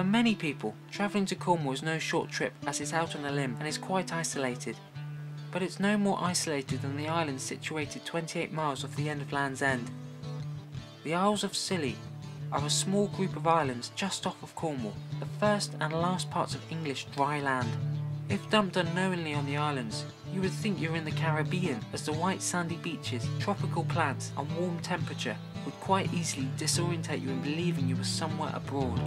For many people, travelling to Cornwall is no short trip as it's out on a limb and is quite isolated. But it's no more isolated than the island situated 28 miles off the end of Land's End. The Isles of Scilly are a small group of islands just off of Cornwall, the first and last parts of English dry land. If dumped unknowingly on the islands, you would think you're in the Caribbean, as the white sandy beaches, tropical plants and warm temperature would quite easily disorientate you in believing you were somewhere abroad.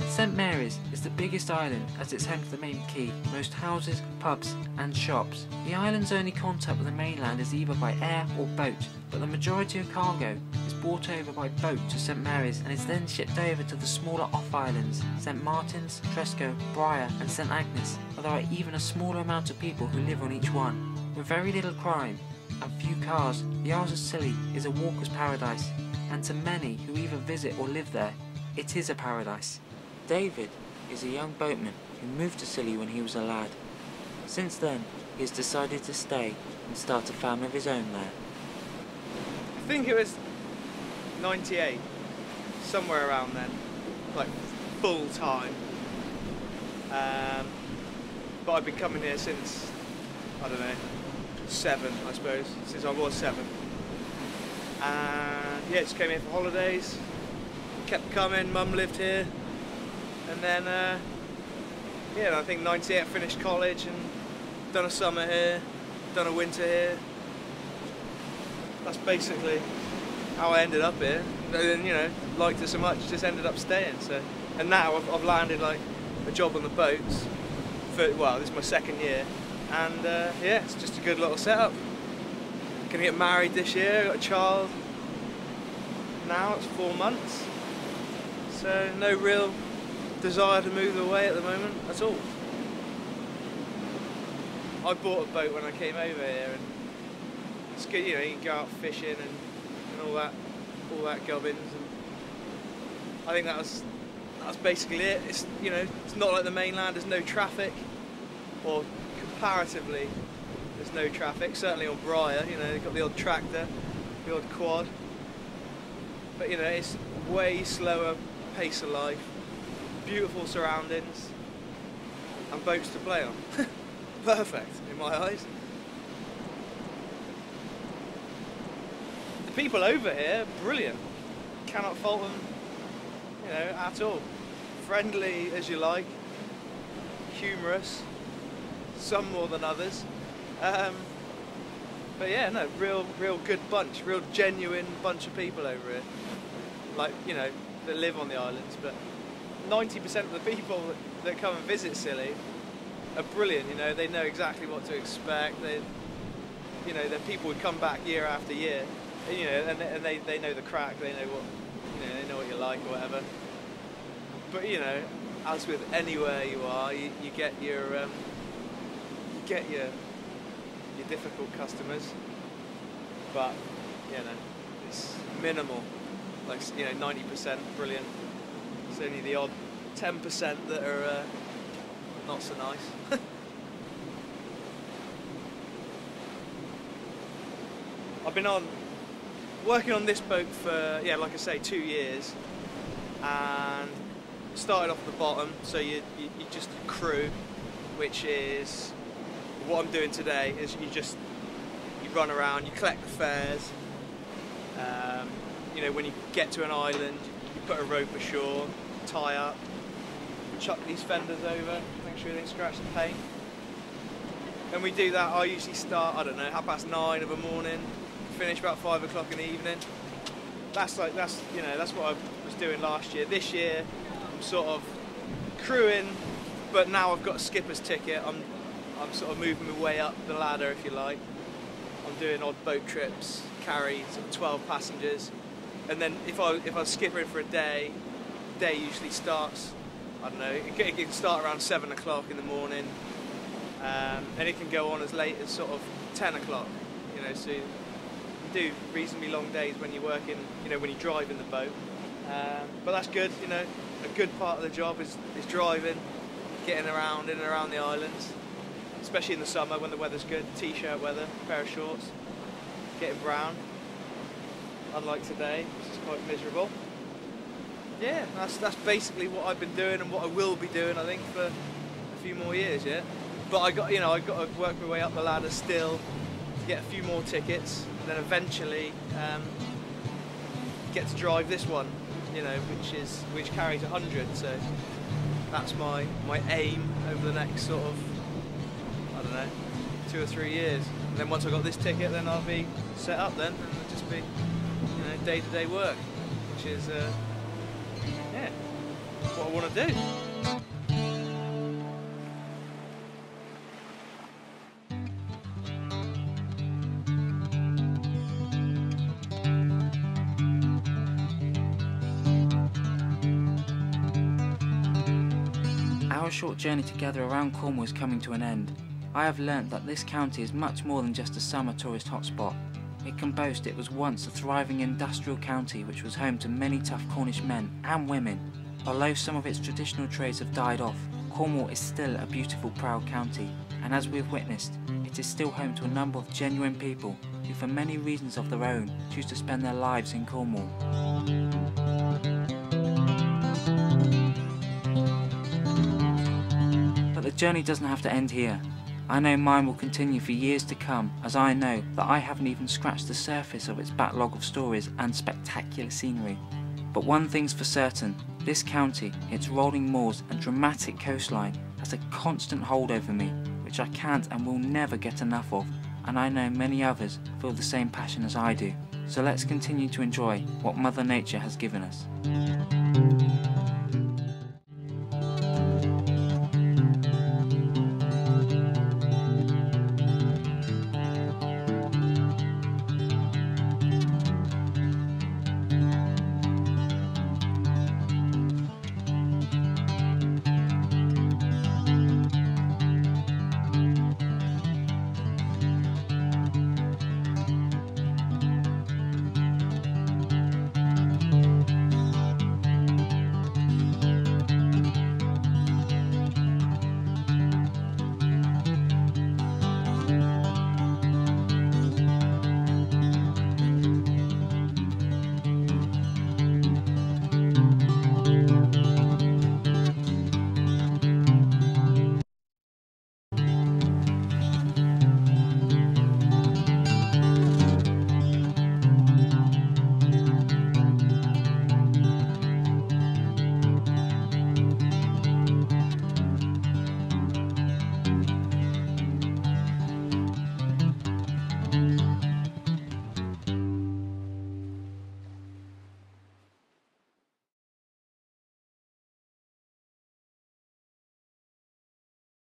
St Mary's is the biggest island as it's home to the main quay, most houses, pubs and shops. The island's only contact with the mainland is either by air or boat, but the majority of cargo is brought over by boat to St Mary's and is then shipped over to the smaller off-islands, St Martin's, Tresco, Briar and St Agnes, where there are even a smaller amount of people who live on each one. With very little crime and few cars, the Isles of Scilly is a walker's paradise, and to many who either visit or live there, it is a paradise. David is a young boatman who moved to Scilly when he was a lad. Since then, he has decided to stay and start a family of his own there. I think it was 98, somewhere around then, like full time. But I've been coming here since, I don't know, 7 I suppose, since I was 7. And yeah, just came here for holidays, kept coming, mum lived here. And then, yeah, I think 98 I finished college and done a summer here, done a winter here. That's basically how I ended up here. And then, you know, liked it so much, just ended up staying. So, and now I've landed like a job on the boats. Well, this is my 2nd year, and yeah, it's just a good little setup. Gonna get married this year. Got a child. Now it's 4 months. So no real desire to move away at the moment at all. I bought a boat when I came over here, and it's good, you know, you can go out fishing and all that gubbins, and I think that's basically it. It's, you know, it's not like the mainland. There's no traffic, or comparatively there's no traffic, certainly on Briar. You know, you've got the odd tractor, the odd quad, but you know, it's way slower pace of life. Beautiful surroundings and boats to play on. Perfect in my eyes. The people over here, brilliant. Cannot fault them, you know, at all. Friendly as you like, humorous, some more than others. But yeah, no, real good bunch, real genuine bunch of people over here. Like, you know, that live on the islands, but 90% of the people that come and visit Scilly are brilliant. You know, they know exactly what to expect. They, you know, then people would come back year after year, and, you know, and they know the crack. They know what, you know, they know what you like or whatever. But you know, as with anywhere you are, you get your difficult customers, but you know, it's minimal. Like, you know, 90% brilliant. It's only the odd 10% that are not so nice. I've been working on this boat for, yeah, like I say, 2 years, and started off at the bottom. So you just crew, which is what I'm doing today. Is you run around, you collect the fares. You know, when you get to an island, you put a rope ashore, tie up, chuck these fenders over, make sure they don't scratch the paint. And we do that. I usually start, I don't know, 9:30 of a morning, finish about 5 o'clock in the evening. That's you know, that's what I was doing last year. This year, I'm sort of crewing, but now I've got a skipper's ticket. I'm sort of moving my way up the ladder, if you like. I'm doing odd boat trips, carry sort of 12 passengers. And then if I was skippering for a day, the day usually starts, I don't know, it can start around 7 o'clock in the morning, and it can go on as late as sort of 10 o'clock, you know, so you do reasonably long days when you're working, you know, when you drive in the boat. But that's good, you know, a good part of the job is driving, getting around in and around the islands, especially in the summer when the weather's good, t-shirt weather, pair of shorts, getting brown. Unlike today, which is quite miserable. yeah, that's basically what I've been doing and what I will be doing, I think, for a few more years yet. But I got to work my way up the ladder still, to get a few more tickets, and then eventually get to drive this one, you know, which carries 100. So that's my aim over the next sort of, I don't know, 2 or 3 years. And then once I got this ticket, then I'll be set up then, and it'll just be, you know, day-to-day work, which is yeah, what I want to do. Our short journey together around Cornwall is coming to an end. I have learnt that this county is much more than just a summer tourist hotspot. It can boast it was once a thriving industrial county which was home to many tough Cornish men and women. Although some of its traditional trades have died off, Cornwall is still a beautiful, proud county, and as we have witnessed, it is still home to a number of genuine people who for many reasons of their own choose to spend their lives in Cornwall. But the journey doesn't have to end here. I know mine will continue for years to come, as I know that I haven't even scratched the surface of its backlog of stories and spectacular scenery. But one thing's for certain, this county, its rolling moors and dramatic coastline has a constant hold over me, which I can't and will never get enough of, and I know many others feel the same passion as I do. So let's continue to enjoy what Mother Nature has given us.